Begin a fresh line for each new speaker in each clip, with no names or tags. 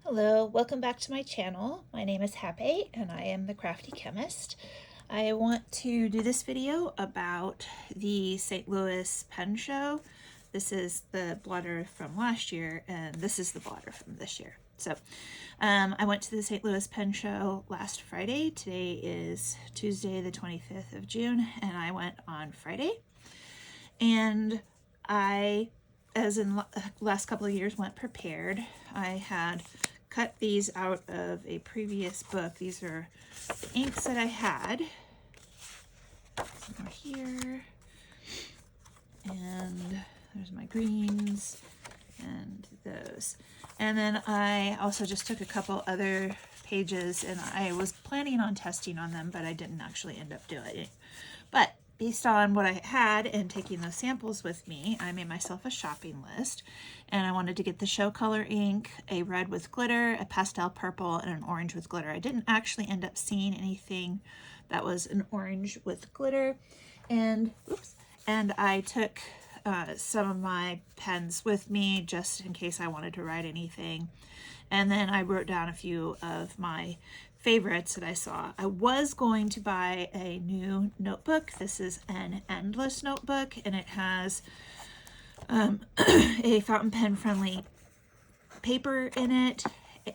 Hello, welcome back to my channel. My name is Happy and I am the Crafty Chemist. I want to do this video about the St. Louis Pen Show. This is the blotter from last year and this is the blotter from this year. So I went to the St. Louis Pen Show last Friday. Today is Tuesday the 25th of June and I went on Friday. And I, as in the last couple of years, went prepared. I had cut these out of a previous book. These are the inks that I had. Some more here. And there's my greens and those. And then I also just took a couple other pages and I was planning on testing on them, but I didn't actually end up doing it. But based on what I had and taking those samples with me, I made myself a shopping list, and I wanted to get the show color ink, a red with glitter, a pastel purple, and an orange with glitter. I didn't actually end up seeing anything that was an orange with glitter, and I took some of my pens with me just in case I wanted to write anything. And then I wrote down a few of my favorites that I saw. I was going to buy a new notebook. This is an endless notebook and it has a fountain pen friendly paper in it,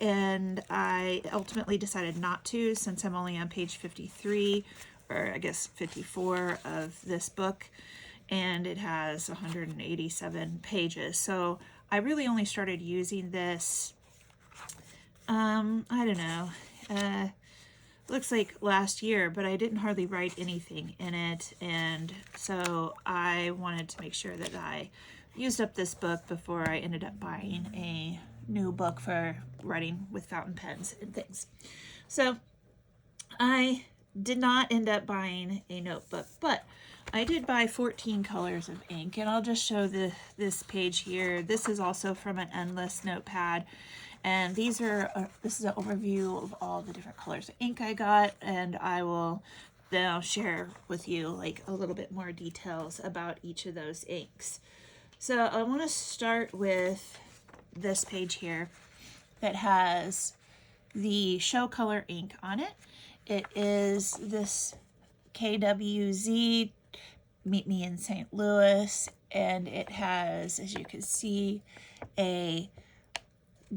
and I ultimately decided not to since I'm only on page 53, or I guess 54 of this book, and it has 187 pages. So I really only started using this I don't know, looks like last year, but I didn't hardly write anything in it, and so I wanted to make sure that I used up this book before I ended up buying a new book for writing with fountain pens and things. So I did not end up buying a notebook, but I did buy 14 colors of ink, and I'll just show this page here. This is also from an endless notepad. And these are, this is an overview of all the different colors of ink I got, and I will then share with you like a little bit more details about each of those inks. So I want to start with this page here that has the show color ink on it. It is this KWZ, Meet Me in St. Louis, and it has, as you can see, a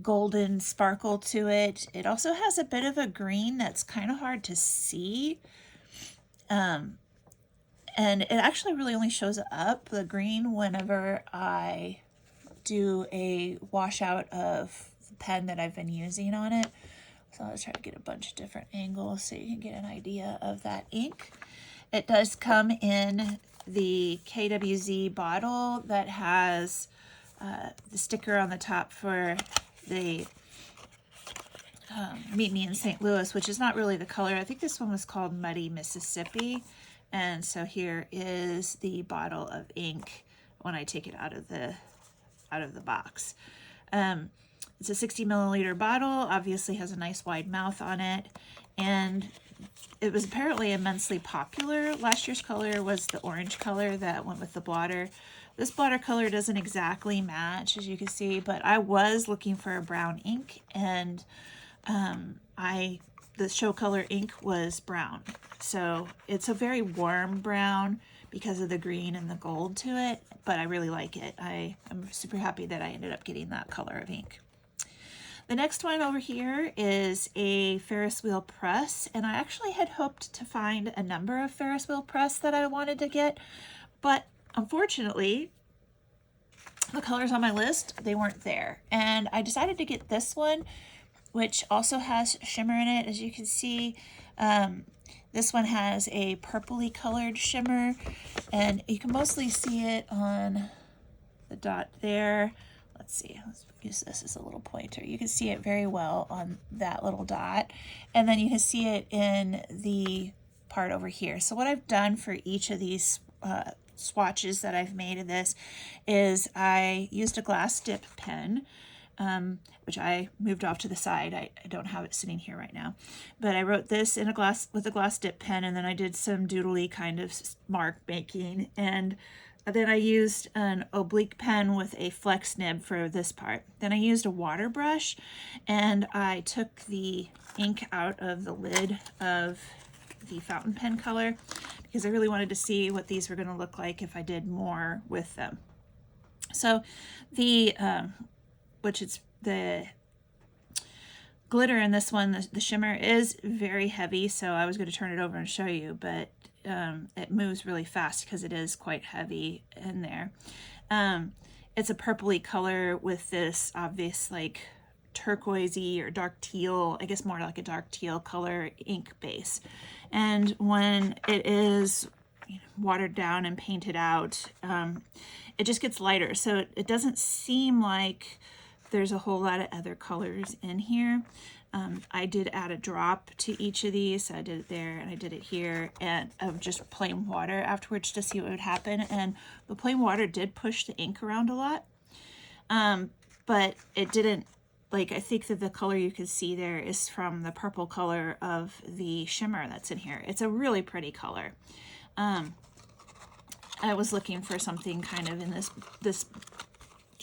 golden sparkle to it. It also has a bit of a green that's kind of hard to see. And it actually really only shows up, the green, whenever I do a washout of the pen that I've been using on it. So I'll try to get a bunch of different angles so you can get an idea of that ink. It does come in the KWZ bottle that has the sticker on the top for the Meet Me in St. Louis, which is not really the color. I think this one was called Muddy Mississippi. And so here is the bottle of ink when I take it out of the box. It's a 60 milliliter bottle, obviously has a nice wide mouth on it, and it was apparently immensely popular. Last year's color was the orange color that went with the blotter. This blotter color doesn't exactly match, as you can see, but I was looking for a brown ink, and the show color ink was brown. So it's a very warm brown because of the green and the gold to it, but I really like it. I'm super happy that I ended up getting that color of ink. The next one over here is a Ferris wheel press, and I actually had hoped to find a number of Ferris wheel press that I wanted to get, but unfortunately, the colors on my list, they weren't there. And I decided to get this one, which also has shimmer in it. As you can see, this one has a purpley colored shimmer, and you can mostly see it on the dot there. Let's see, let's use this as a little pointer. You can see it very well on that little dot, and then you can see it in the part over here. So what I've done for each of these swatches that I've made of this is I used a glass dip pen, which I moved off to the side. I don't have it sitting here right now, but I wrote this in a glass with a glass dip pen, and then I did some doodly kind of mark making, and Then I used an oblique pen with a flex nib for this part. Then I used a water brush, and I took the ink out of the lid of the fountain pen color because I really wanted to see what these were going to look like if I did more with them. So the, which it's the glitter in this one, the shimmer is very heavy, so I was going to turn it over and show you, but it moves really fast because it is quite heavy in there. It's a purpley color with this obvious like turquoisey or dark teal, I guess more like a dark teal color ink base. And when it is watered down and painted out, it just gets lighter. So it doesn't seem like there's a whole lot of other colors in here. I did add a drop to each of these. So I did it there and I did it here, and of just plain water afterwards to see what would happen. And the plain water did push the ink around a lot, but it didn't, like, I think that the color you can see there is from the purple color of the shimmer that's in here. It's a really pretty color. I was looking for something kind of in this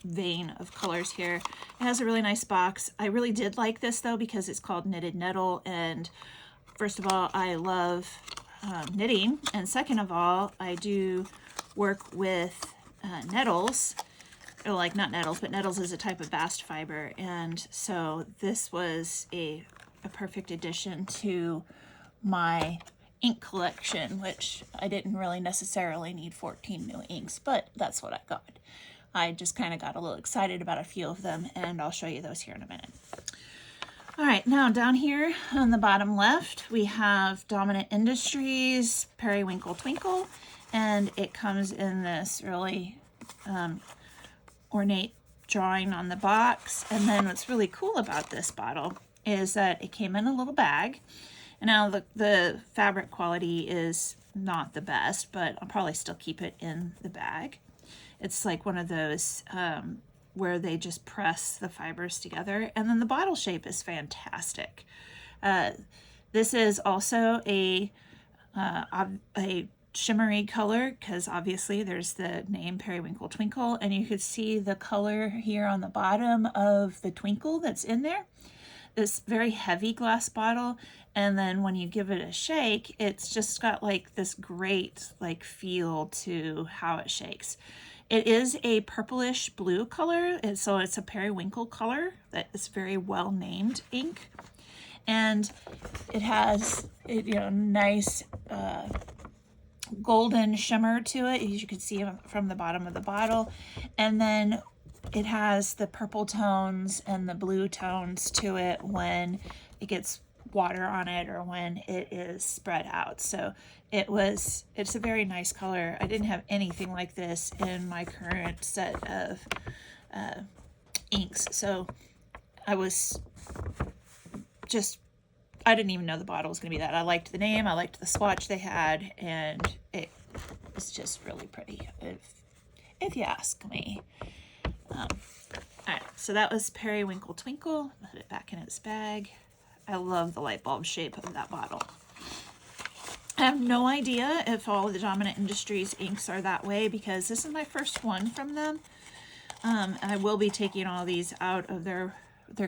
vein of colors here. It has a really nice box. I really did like this though because it's called Knitted Nettle, and first of all, I love knitting, and second of all, I do work with nettles, or like not nettles, but nettles is a type of bast fiber, and so this was a perfect addition to my ink collection, which I didn't really necessarily need 14 new inks, but that's what I got. I just kind of got a little excited about a few of them, and I'll show you those here in a minute. All right, now down here on the bottom left, we have Dominant Industries Periwinkle Twinkle, and it comes in this really ornate drawing on the box. And then what's really cool about this bottle is that it came in a little bag. And now the fabric quality is not the best, but I'll probably still keep it in the bag. It's like one of those where they just press the fibers together. And then the bottle shape is fantastic. This is also a shimmery color because obviously there's the name Periwinkle Twinkle, and you could see the color here on the bottom of the twinkle that's in there. This very heavy glass bottle, and then when you give it a shake, it's just got like this great like feel to how it shakes. It is a purplish blue color, and so it's a periwinkle color that is very well named ink, and it has nice golden shimmer to it, as you can see from the bottom of the bottle, and then it has the purple tones and the blue tones to it when it gets water on it or when it is spread out. So it's a very nice color. I didn't have anything like this in my current set of inks, so I didn't even know the bottle was going to be that. I liked the name, I liked the swatch they had, and it was just really pretty, if you ask me. All right, so that was Periwinkle Twinkle. Put it back in its bag. I love the light bulb shape of that bottle. I have no idea if all of the Dominant Industries inks are that way because this is my first one from them. I will be taking all these out of their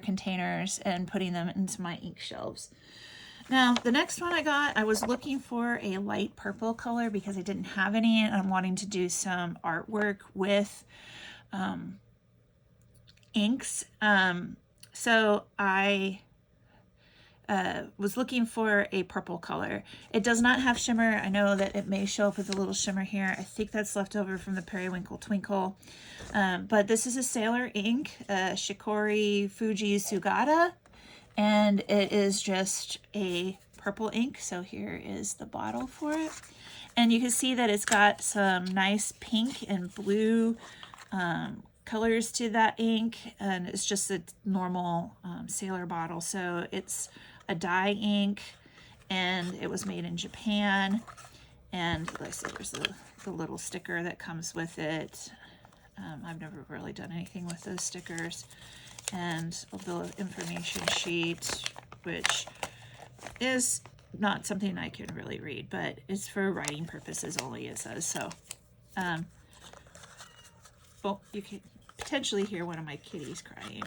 containers and putting them into my ink shelves. Now, the next one I got, I was looking for a light purple color because I didn't have any, and I'm wanting to do some artwork with inks. So I was looking for a purple color. It does not have shimmer. I know that it may show up with a little shimmer here. I think that's left over from the Periwinkle Twinkle. But this is a Sailor ink, Shikiori Fuji-Sugata, and it is just a purple ink. So here is the bottle for it. And you can see that it's got some nice pink and blue colors to that ink, and it's just a normal Sailor bottle. So it's a dye ink, and it was made in Japan. And like I said, there's the little sticker that comes with it. I've never really done anything with those stickers. And the information sheet, which is not something I can really read, but it's for writing purposes only, it says. So Oh, you can potentially hear one of my kitties crying.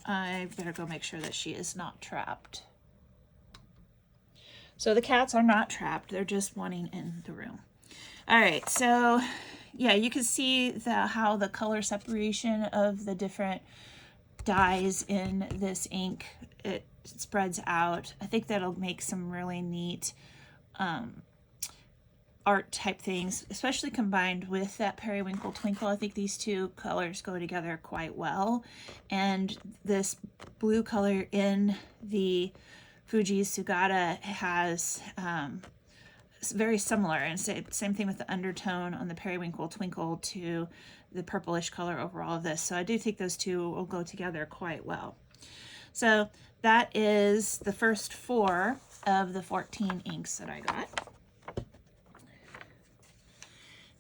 I better go make sure that she is not trapped. So the cats are not trapped. They're just wanting in the room. All right, so yeah, you can see how the color separation of the different dyes in this ink, it spreads out. I think that'll make some really neat art type things, especially combined with that Periwinkle Twinkle. I think these two colors go together quite well. And this blue color in the Fuji-Sugata has it's very similar, and same thing with the undertone on the Periwinkle Twinkle to the purplish color overall of this. So I do think those two will go together quite well. So that is the first 4 of the 14 inks that I got.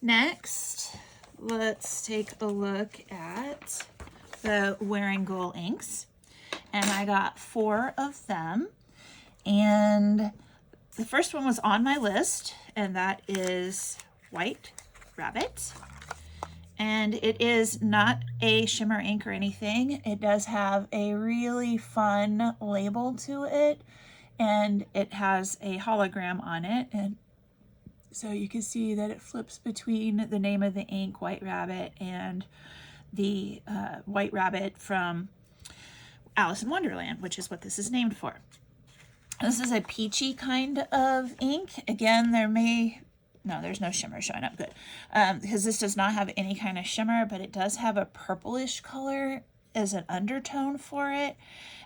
Next, let's take a look at the Wearinguel inks. And I got 4 of them. And the first one was on my list, and that is White Rabbit. And it is not a shimmer ink or anything. It does have a really fun label to it, and it has a hologram on it. And so you can see that it flips between the name of the ink, White Rabbit, and the White Rabbit from Alice in Wonderland, which is what this is named for. This is a peachy kind of ink. Again, there's no shimmer showing up, good. Because this does not have any kind of shimmer, but it does have a purplish color as an undertone for it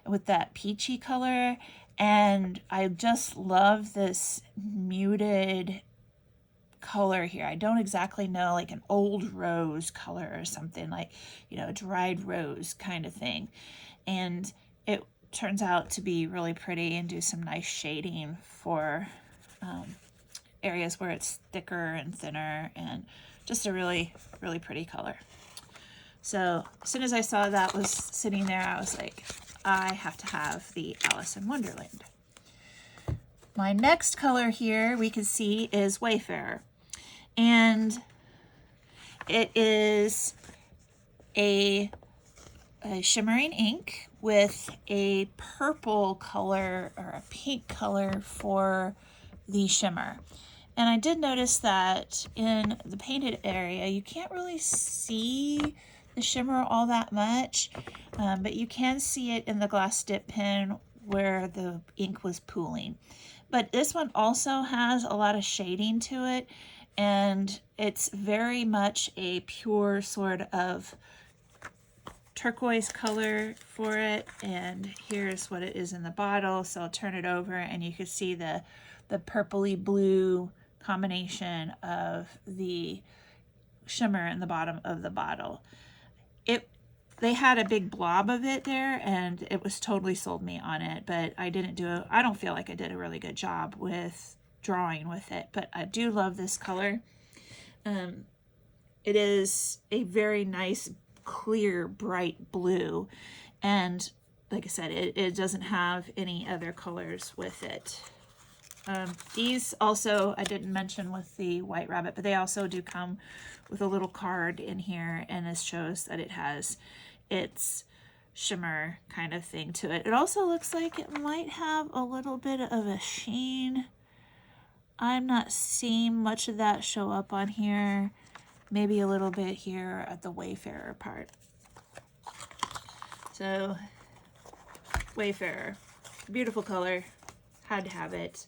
with that peachy color. And I just love this muted color here. I don't exactly know, like an old rose color or something, like, you know, a dried rose kind of thing. And it turns out to be really pretty and do some nice shading for areas where it's thicker and thinner, and just a really, really pretty color. So as soon as I saw that was sitting there, I was like, I have to have the Alice in Wonderland. My next color here we can see is Wayfarer. And it is a shimmering ink with a purple color or a pink color for the shimmer. And I did notice that in the painted area, you can't really see the shimmer all that much, but you can see it in the glass dip pen where the ink was pooling. But this one also has a lot of shading to it, and it's very much a pure sort of turquoise color for it. And here's what it is in the bottle. So I'll turn it over and you can see the purpley blue combination of the shimmer in the bottom of the bottle. They had a big blob of it there, and it was totally sold me on it, but I don't feel like I did a really good job with drawing with it, but I do love this color. It is a very nice, clear, bright blue, and like I said, it doesn't have any other colors with it. These also, I didn't mention with the White Rabbit, but they also do come with a little card in here, and this shows that it has its shimmer kind of thing to it. It also looks like it might have a little bit of a sheen. I'm not seeing much of that show up on here. Maybe a little bit here at the Wayfarer part. So, Wayfarer, beautiful color, had to have it.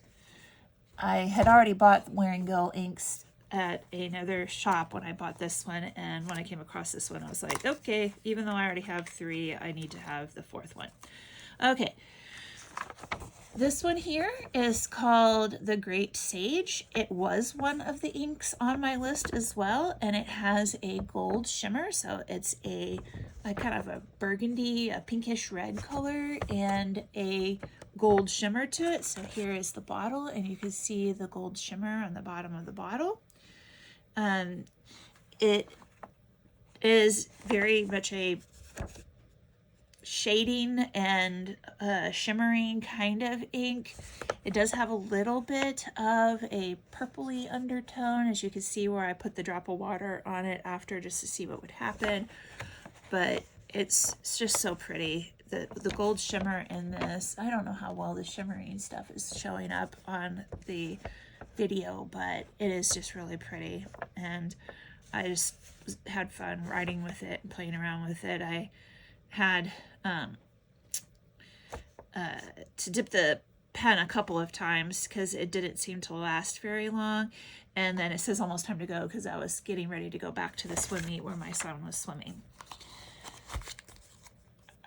I had already bought Wearinguel inks at another shop when I bought this one, and when I came across this one I was like, okay, even though I already have 3, I need to have the 4th one. Okay, this one here is called the Great Sage. It was one of the inks on my list as well, and it has a gold shimmer, so it's a kind of a burgundy, a pinkish red color, and a gold shimmer to it. So here is the bottle, and you can see the gold shimmer on the bottom of the bottle. It is very much a shading and shimmering kind of ink. It does have a little bit of a purpley undertone, as you can see where I put the drop of water on it after just to see what would happen. But it's just so pretty. The gold shimmer in this, I don't know how well the shimmering stuff is showing up on the video, but it is just really pretty. And I just had fun writing with it and playing around with it. I had to dip the pen a couple of times because it didn't seem to last very long. And then it says almost time to go because I was getting ready to go back to the swim meet where my son was swimming.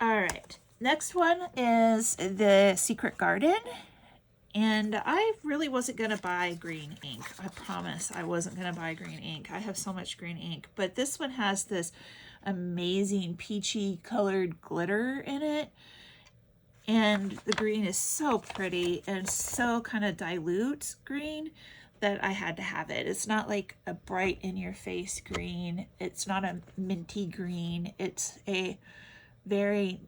All right, next one is the Secret Garden. And I really wasn't going to buy green ink. I promise I wasn't going to buy green ink. I have so much green ink. But this one has this amazing peachy colored glitter in it. And the green is so pretty and so kind of dilute green that I had to have it. It's not like a bright in your face green. It's not a minty green. It's a very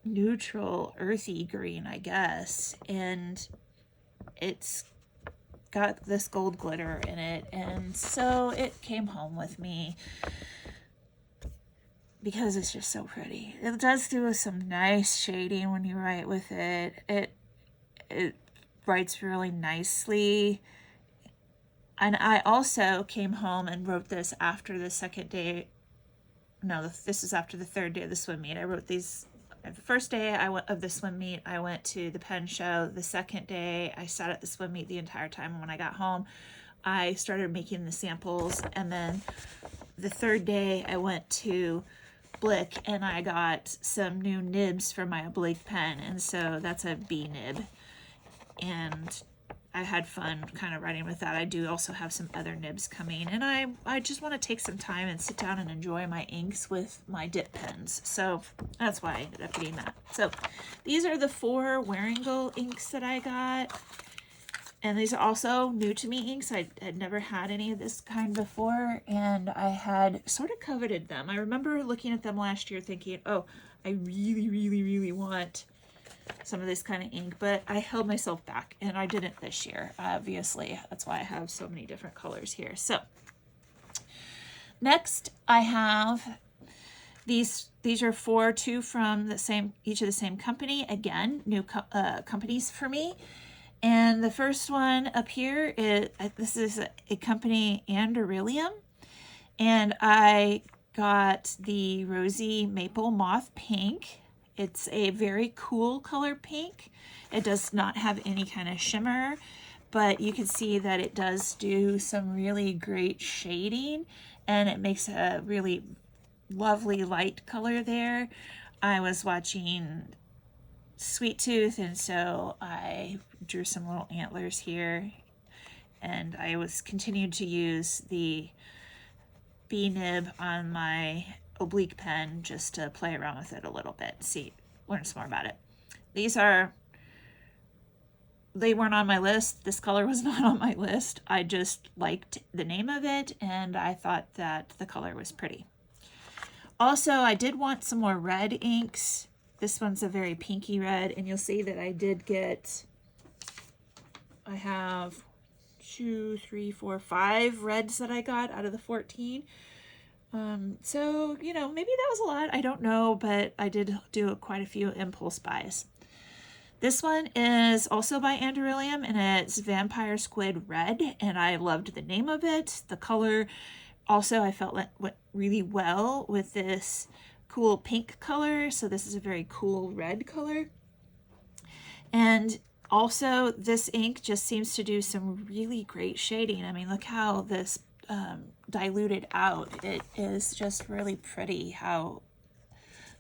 neutral earthy green, I guess, and it's got this gold glitter in it, and so it came home with me because it's just so pretty. It does do some nice shading when you write with it. It writes really nicely. And I also came home and wrote this after the second day. No, this is after the third day of the swim meet. I wrote these. The first day of the swim meet, I went to the pen show. The second day, I sat at the swim meet the entire time. And when I got home, I started making the samples. And then the third day, I went to Blick and I got some new nibs for my oblique pen. And so that's a B nib. And I had fun kind of writing with that. I do also have some other nibs coming, and I just want to take some time and sit down and enjoy my inks with my dip pens. So that's why I ended up getting that. So these are the 4 Wearinguel inks that I got. And these are also new to me inks. I had never had any of this kind before, and I had sort of coveted them. I remember looking at them last year thinking, oh, I really, really, really want some of this kind of ink, but I held myself back and I didn't this year, obviously. That's why I have so many different colors here. So next I have these are 2 from each of the same company. Again, new companies for me. And the first one up here is, this is a company, Anderillium, and I got the Rosy Maple Moth Pink. It's a very cool color pink. It does not have any kind of shimmer, but you can see that it does do some really great shading, and it makes a really lovely light color there. I was watching Sweet Tooth, and so I drew some little antlers here, and I was continued to use the B nib on my oblique pen just to play around with it a little bit, learn some more about it. They weren't on my list. This color was not on my list. I just liked the name of it, and I thought that the color was pretty. Also, I did want some more red inks. This one's a very pinky red, and you'll see that I have 2, 3, 4, 5 reds that I got out of the 14. So, maybe that was a lot. I don't know, but I did do quite a few impulse buys. This one is also by Anderillium, and it's Vampire Squid Red, and I loved the name of it. The color also I felt went really well with this cool pink color. So this is a very cool red color. And also this ink just seems to do some really great shading. I mean, look how this diluted out. It is just really pretty how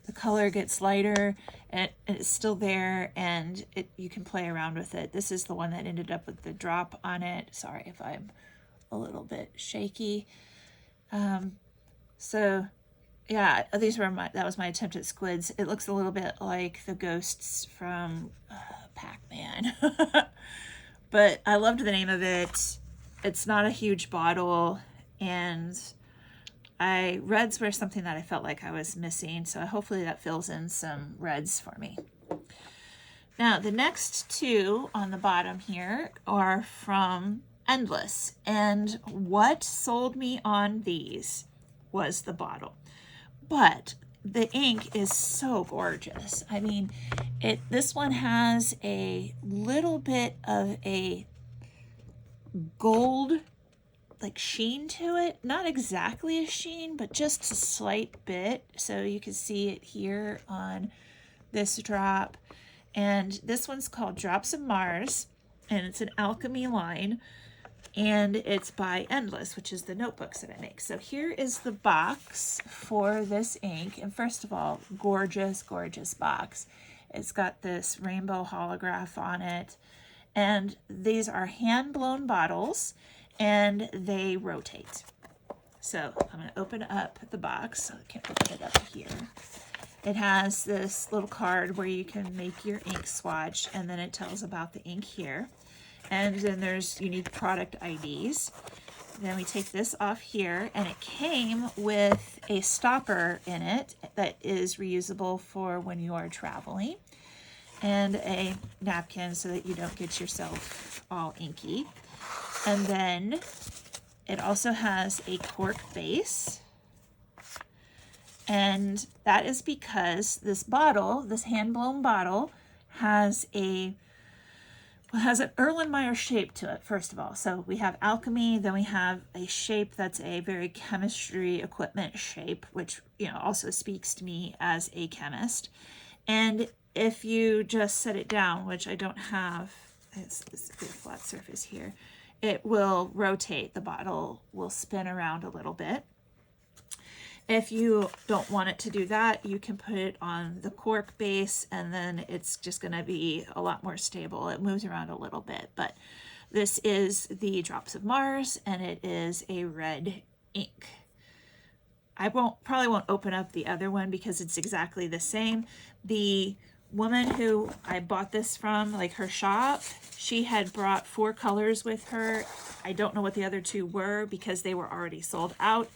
the color gets lighter and it's still there, and you can play around with it. This is the one that ended up with the drop on it. Sorry if I'm a little bit shaky. So yeah, that was my attempt at squids. It looks a little bit like the ghosts from Pac-Man. But I loved the name of it. It's not a huge bottle, and reds were something that I felt like I was missing, so hopefully that fills in some reds for me. Now, the next two on the bottom here are from Endless, and what sold me on these was the bottle. But the ink is so gorgeous. I mean, this one has a little bit of a gold like sheen to it. Not exactly a sheen, but just a slight bit. So you can see it here on this drop. And this one's called Drops of Mars, and it's an alchemy line, and it's by Endless, which is the notebooks that I make. So here is the box for this ink. And first of all, gorgeous, gorgeous box. It's got this rainbow holograph on it. And these are hand-blown bottles, and they rotate. So I'm going to open up the box. I can't open it up here. It has this little card where you can make your ink swatch, and then it tells about the ink here. And then there's unique product IDs. Then we take this off here, and it came with a stopper in it that is reusable for when you are traveling, and a napkin so that you don't get yourself all inky. And then it also has a cork base. And that is because this bottle, this hand-blown bottle, has an Erlenmeyer shape to it, first of all. So we have alchemy, then we have a shape that's a very chemistry equipment shape, which, you know, also speaks to me as a chemist. And if you just set it down, which I don't have, it's a good flat surface here, it will rotate. The bottle will spin around a little bit. If you don't want it to do that, you can put it on the cork base, and then it's just going to be a lot more stable. It moves around a little bit, but this is the Drops of Mars, and it is a red ink. I probably won't open up the other one because it's exactly the same. The woman who I bought this from, like her shop, she had brought 4 colors with her. I don't know what the other 2 were because they were already sold out.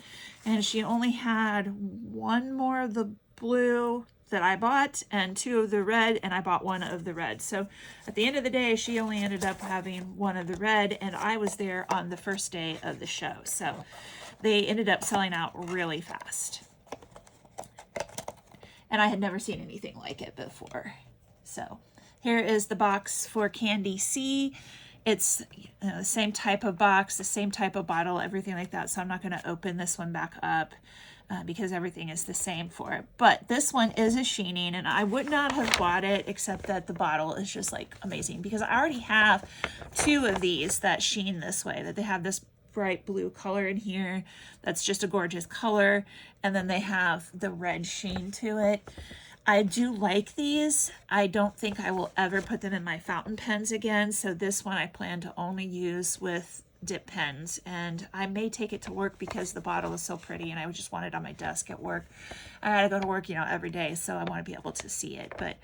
And she only had 1 more of the blue that I bought and 2 of the red, and I bought 1 of the red. So at the end of the day, she only ended up having 1 of the red, and I was there on the first day of the show. So they ended up selling out really fast. And I had never seen anything like it before. So here is the box for Candy C. It's the same type of box, the same type of bottle, everything like that. So I'm not going to open this one back up because everything is the same for it. But this one is a sheening, and I would not have bought it except that the bottle is just like amazing because I already have 2 of these that sheen this way, that they have this bright blue color in here that's just a gorgeous color, and then they have the red sheen to it. I do like these. I don't think I will ever put them in my fountain pens again, so this one I plan to only use with dip pens, and I may take it to work because the bottle is so pretty and I just want it on my desk at work. I gotta go to work, you know, every day, so I want to be able to see it. But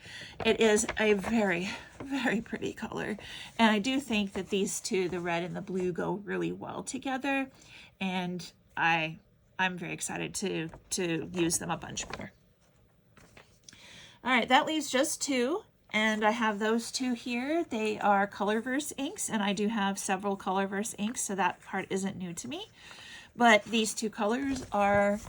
it is a very, very pretty color, and I do think that these 2, the red and the blue, go really well together, and I'm very excited to use them a bunch more. All right, that leaves just 2, and I have those 2 here. They are Colorverse inks, and I do have several Colorverse inks, so that part isn't new to me. But these 2 colors are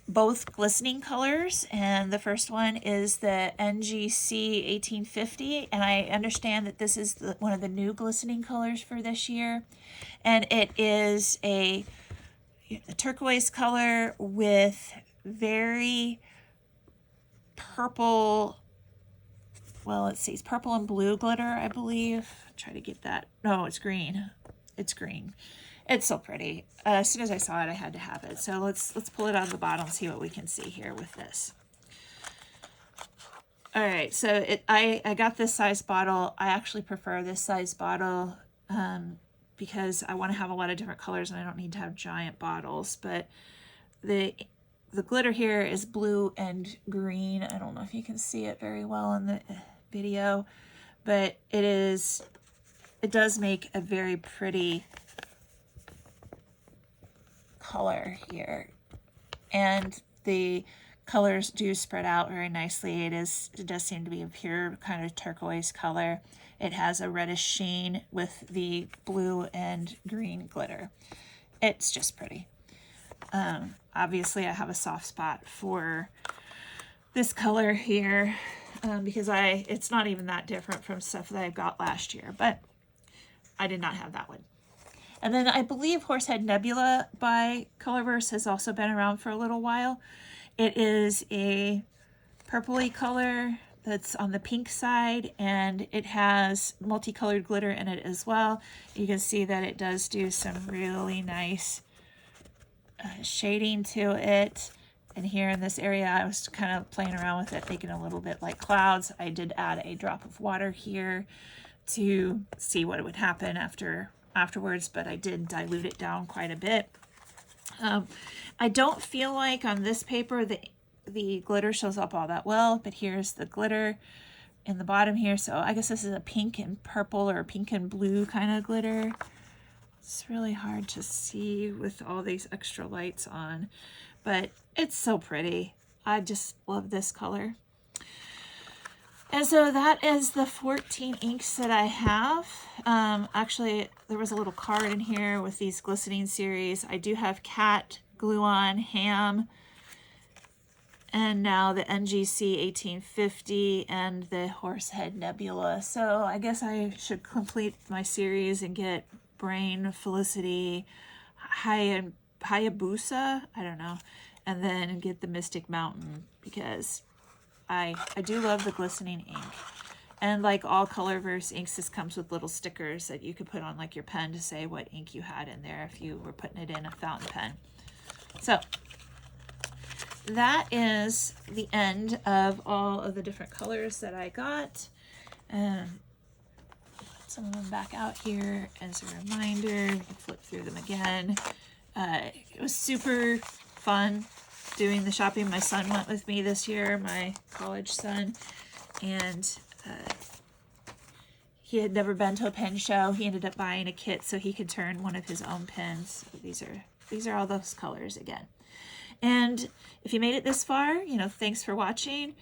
both glistening colors, and the first one is the NGC 1850, and I understand that this is one of the new glistening colors for this year, and it is a turquoise color with very purple, well, let's see, it's purple and blue glitter, I believe. Try to get that. No, it's green. It's green. It's so pretty. As soon as I saw it, I had to have it. So let's pull it out of the bottle and see what we can see here with this. All right, so I got this size bottle. I actually prefer this size bottle because I want to have a lot of different colors and I don't need to have giant bottles. But the glitter here is blue and green. I don't know if you can see it very well in the video, but it does make a very pretty color here. and the colors do spread out very nicely. It does seem to be a pure kind of turquoise color. It has a reddish sheen with the blue and green glitter. It's just pretty. Obviously I have a soft spot for this color here because it's not even that different from stuff that I got last year, but I did not have that one. And then I believe Horsehead Nebula by Colorverse has also been around for a little while. It is a purpley color that's on the pink side, and it has multicolored glitter in it as well. You can see that it does do some really nice shading to it. And here in this area, I was kind of playing around with it, making a little bit like clouds. I did add a drop of water here to see what would happen afterwards, but I did dilute it down quite a bit. I don't feel like on this paper the glitter shows up all that well, but here's the glitter in the bottom here. So I guess this is a pink and purple or pink and blue kind of glitter. It's really hard to see with all these extra lights on, but it's so pretty. I just love this color. And so that is the 14 inks that I have. Actually, there was a little card in here with these glistening series. I do have Cat, Gluon, Ham, and now the NGC 1850 and the Horsehead Nebula. So I guess I should complete my series and get Brain, Felicity, Hayabusa, I don't know, and then get the Mystic Mountain because I do love the glistening ink. And like all Colorverse inks, this comes with little stickers that you could put on like your pen to say what ink you had in there if you were putting it in a fountain pen. So that is the end of all of the different colors that I got. Put some of them back out here as a reminder. Flip through them again. It was super fun doing the shopping. My son went with me this year, my college son, and he had never been to a pen show. He ended up buying a kit so he could turn one of his own pens. These are all those colors again. And if you made it this far, thanks for watching.